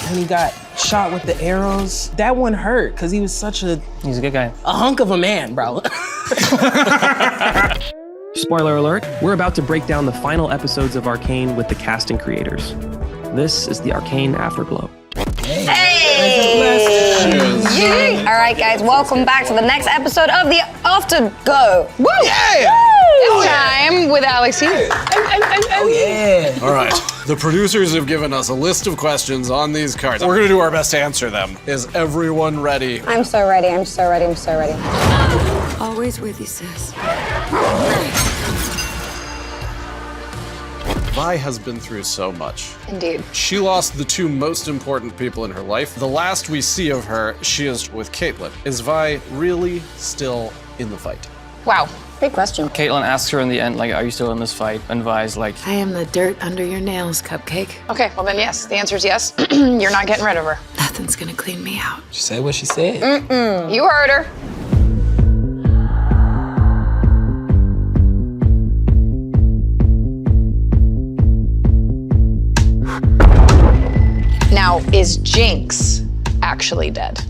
and he got shot with the arrows. That one hurt, because he was such a... He's a good guy. A hunk of a man, bro. Spoiler alert, we're about to break down the final episodes of Arcane with the cast and creators. This is the Arcane Afterglow. Hey! All right, guys, welcome back to the next episode of the Afterglow. Woo! Yeah! It's time with Alex here. Oh, yeah. All right, the producers have given us a list of questions on these cards. We're gonna do our best to answer them. Is everyone ready? I'm so ready, I'm so ready, I'm so ready. Always with you, sis. Vi has been through so much. Indeed. She lost the two most important people in her life. The last we see of her, she is with Caitlyn. Is Vi really still in the fight? Wow, big question. Caitlyn asks her in the end, like, are you still in this fight? And Vi's like, I am the dirt under your nails, Cupcake. Okay, well then yes, the answer is yes. You're not getting rid of her. Nothing's gonna clean me out. She said what she said. You heard her. Now, is Jinx actually dead?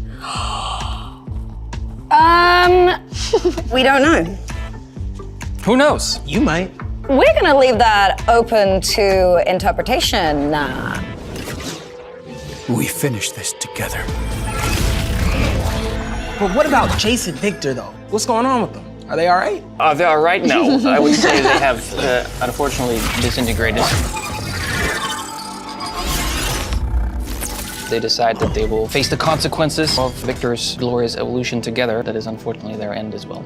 We don't know. who knows? You might. We're gonna leave that open to interpretation. We finish this together. But what about Jason Victor, though? What's going on with them? Are they all right? They are right now. I would say they have, unfortunately, disintegrated. They decide that they will face the consequences of Victor's glorious evolution together. That is unfortunately their end as well.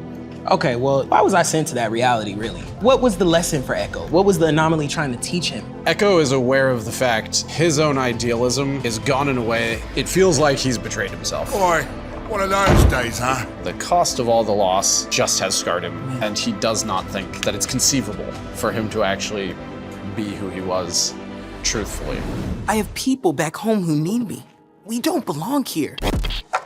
Okay, well, why was I sent to that reality, really? What was the lesson for Echo? What was the anomaly trying to teach him? Echo is aware of the fact his own idealism is gone in a way. It feels like he's betrayed himself. Boy, one of those days, huh? The cost of all the loss just has scarred him, and he does not think that it's conceivable for him to actually be who he was, truthfully. I have people back home who need me. We don't belong here.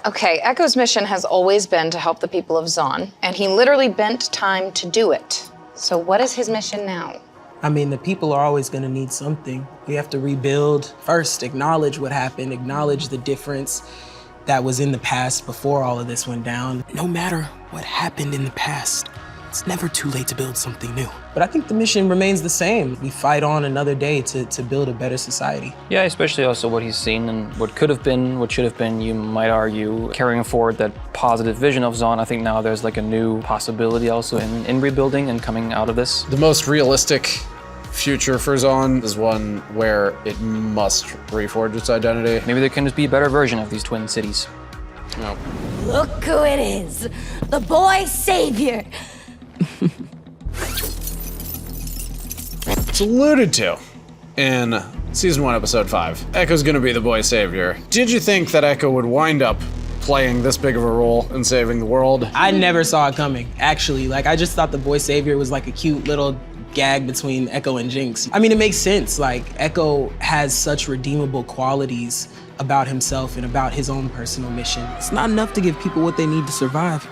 Okay, Echo's mission has always been to help the people of Zaun, and he literally bent time to do it. So what is his mission now? I mean, the people are always gonna need something. We have to rebuild. First, acknowledge what happened, acknowledge the difference that was in the past before all of this went down. No matter what happened in the past, it's never too late to build something new. But I think the mission remains the same. We fight on another day to build a better society. Yeah, especially also what he's seen and what could have been, what should have been, you might argue. Carrying forward that positive vision of Zaun, I think now there's like a new possibility also in rebuilding and coming out of this. The most realistic future for Zaun is one where it must reforge its identity. Maybe there can just be a better version of these twin cities. No. Look who it is, the boy savior. It's alluded to in season 1, episode 5. Echo's gonna be the boy savior. Did you think that Echo would wind up playing this big of a role in saving the world? I never saw it coming, actually. Like, I just thought the boy savior was like a cute little gag between Echo and Jinx. I mean, it makes sense. Like, Echo has such redeemable qualities about himself and about his own personal mission. It's not enough to give people what they need to survive.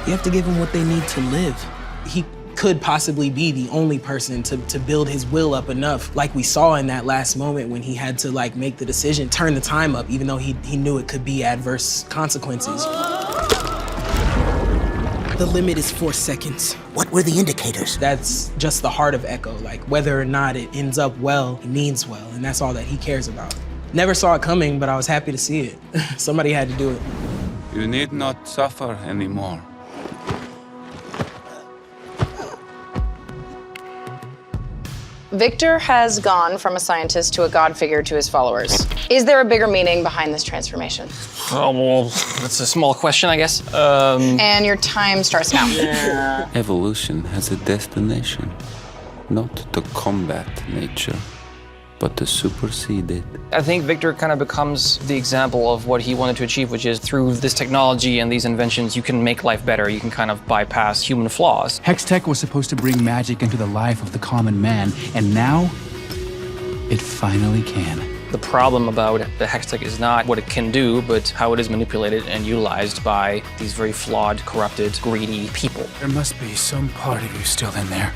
You have to give them what they need to live. He could possibly be the only person to build his will up enough, like we saw in that last moment when he had to like make the decision, turn the time up, even though he knew it could be adverse consequences. The limit is 4 seconds. What were the indicators? That's just the heart of Echo. Like, whether or not it ends up well, it means well, and that's all that he cares about. Never saw it coming, but I was happy to see it. Somebody had to do it. You need not suffer anymore. Victor has gone from a scientist to a god figure to his followers. Is there a bigger meaning behind this transformation? Oh, well, that's a small question, I guess. And your time starts now. Evolution has a destination, not to combat nature, but to supersede it. I think Victor kind of becomes the example of what he wanted to achieve, which is through this technology and these inventions, you can make life better. You can kind of bypass human flaws. Hextech was supposed to bring magic into the life of the common man, and now it finally can. The problem about the Hextech is not what it can do, but how it is manipulated and utilized by these very flawed, corrupted, greedy people. There must be some part of you still in there.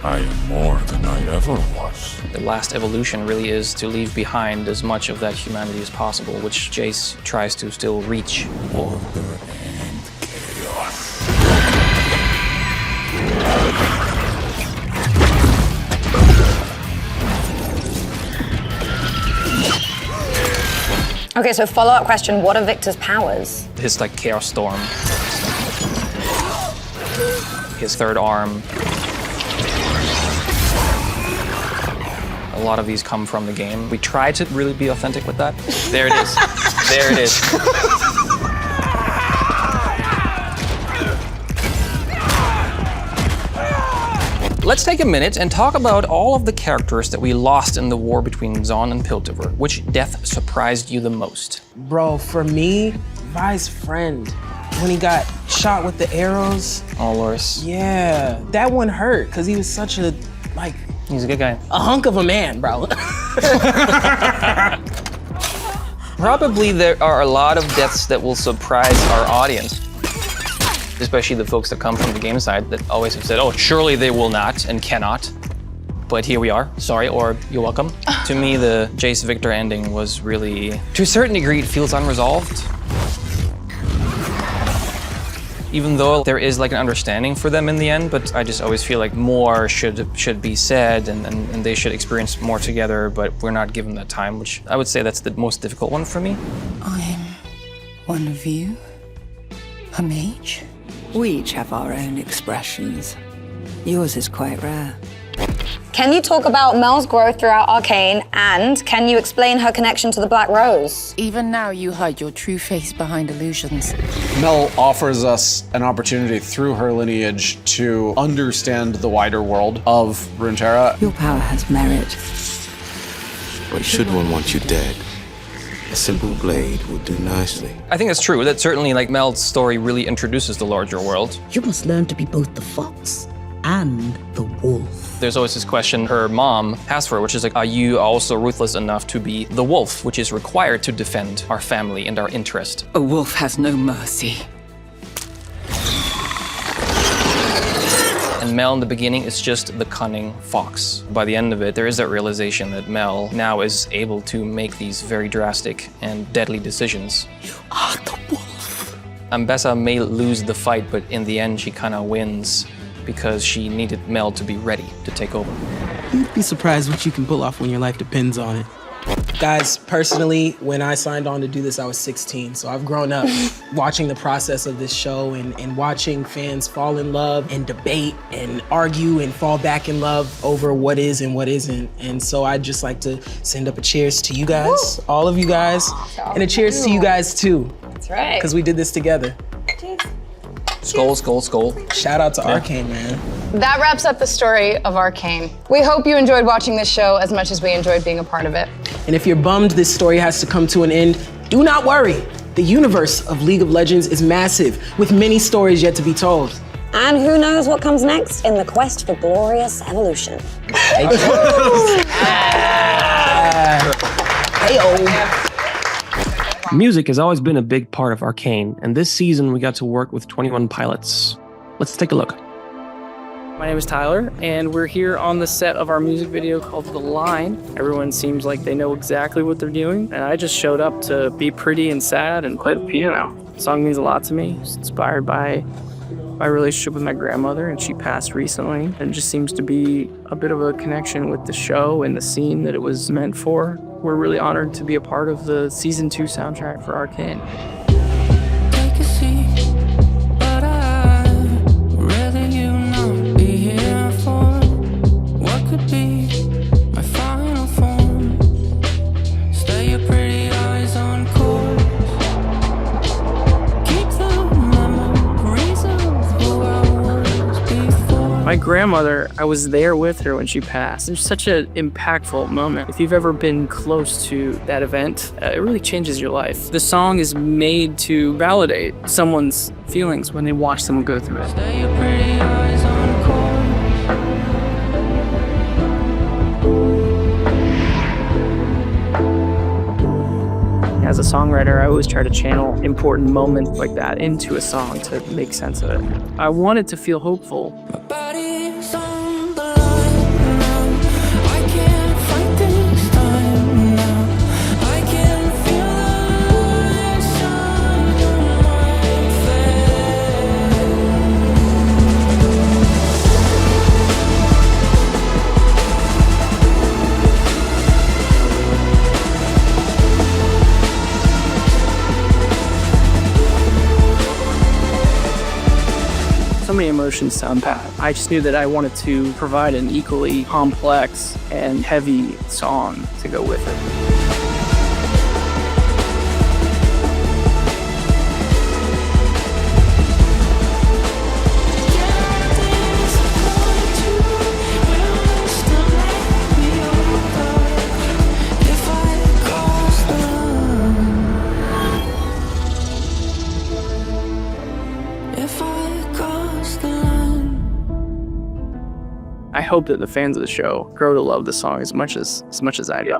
I am more than I ever was. The last evolution really is to leave behind as much of that humanity as possible, which Jace tries to still reach. Order and chaos. Okay, so follow-up question, what are Victor's powers? His like Chaos Storm, his third arm. A lot of these come from the game. We try to really be authentic with that. There it is. There it is. Let's take a minute and talk about all of the characters that we lost in the war between Zaun and Piltover. Which death surprised you the most? Bro, for me, Vi's friend, when he got shot with the arrows. Oh, Loris. Yeah, that one hurt because he was such a, like, He's a good guy. a hunk of a man, bro. Probably there are a lot of deaths that will surprise our audience. Especially the folks that come from the game side that always have said, oh, surely they will not and cannot. But here we are, sorry, or you're welcome. To me, the Jace Victor ending was really, to a certain degree, it feels unresolved. Even though there is like an understanding for them in the end, but I just always feel like more should be said and they should experience more together, but we're not given that time, which I would say that's the most difficult one for me. I'm one of you, a mage. We each have our own expressions. Yours is quite rare. Can you talk about Mel's growth throughout Arcane, and can you explain her connection to the Black Rose? Even now, you hide your true face behind illusions. Mel offers us an opportunity through her lineage to understand the wider world of Runeterra. Your power has merit. But should one want you dead, a simple blade would do nicely. I think that's true. That certainly, like, Mel's story really introduces the larger world. You must learn to be both the fox and the wolf. There's always this question her mom has for her, which is like, are you also ruthless enough to be the wolf, which is required to defend our family and our interest? A wolf has no mercy. And Mel in the beginning is just the cunning fox. By the end of it, there is that realization that Mel now is able to make these very drastic and deadly decisions. You are the wolf. Ambessa may lose the fight, but in the end, she kind of wins because she needed Mel to be ready to take over. You'd be surprised what you can pull off when your life depends on it. Guys, personally, when I signed on to do this, I was 16. So I've grown up watching the process of this show and watching fans fall in love and debate and argue and fall back in love over what is and what isn't. And so I'd just like to send up a cheers to you guys, all of you guys, and a cheers to you guys too. That's right. Because we did this together. Skull, skull, skull. Shout out to Arcane, man. That wraps up the story of Arcane. We hope you enjoyed watching this show as much as we enjoyed being a part of it. And if you're bummed this story has to come to an end, do not worry. The universe of League of Legends is massive, with many stories yet to be told. And who knows what comes next in the quest for glorious evolution. Hey-oh. Music has always been a big part of Arcane, and this season we got to work with 21 Pilots. Let's take a look. My name is Tyler, and we're here on the set of our music video called The Line. Everyone seems like they know exactly what they're doing, and I just showed up to be pretty and sad and play the piano. The song means a lot to me. It's inspired by my relationship with my grandmother, and she passed recently. And it just seems to be a bit of a connection with the show and the scene that it was meant for. We're really honored to be a part of the Season 2 soundtrack for Arcane. Take a seat, but I'd rather you not be here for what could be my final form. Stay your pretty eyes on course. Keep the memories of who I was before. My grandmother, I was there with her when she passed. It was such an impactful moment. If you've ever been close to that event, it really changes your life. The song is made to validate someone's feelings when they watch someone go through it. Stay your pretty eyes on course. As a songwriter, I always try to channel important moments like that into a song to make sense of it. I wanted to feel hopeful. My body's on the line. Ocean sound path. I just knew that I wanted to provide an equally complex and heavy song to go with it. I hope that the fans of the show grow to love the song as much as I do.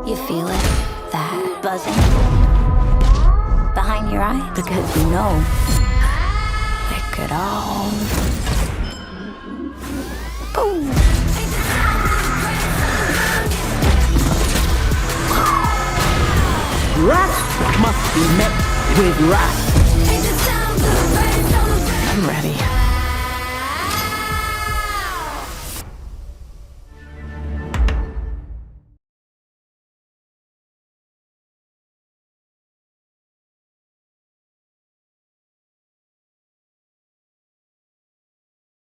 You feel it? That buzzing behind your eye? Because you know it could all... Boom! Wrath must be met with wrath. I'm ready.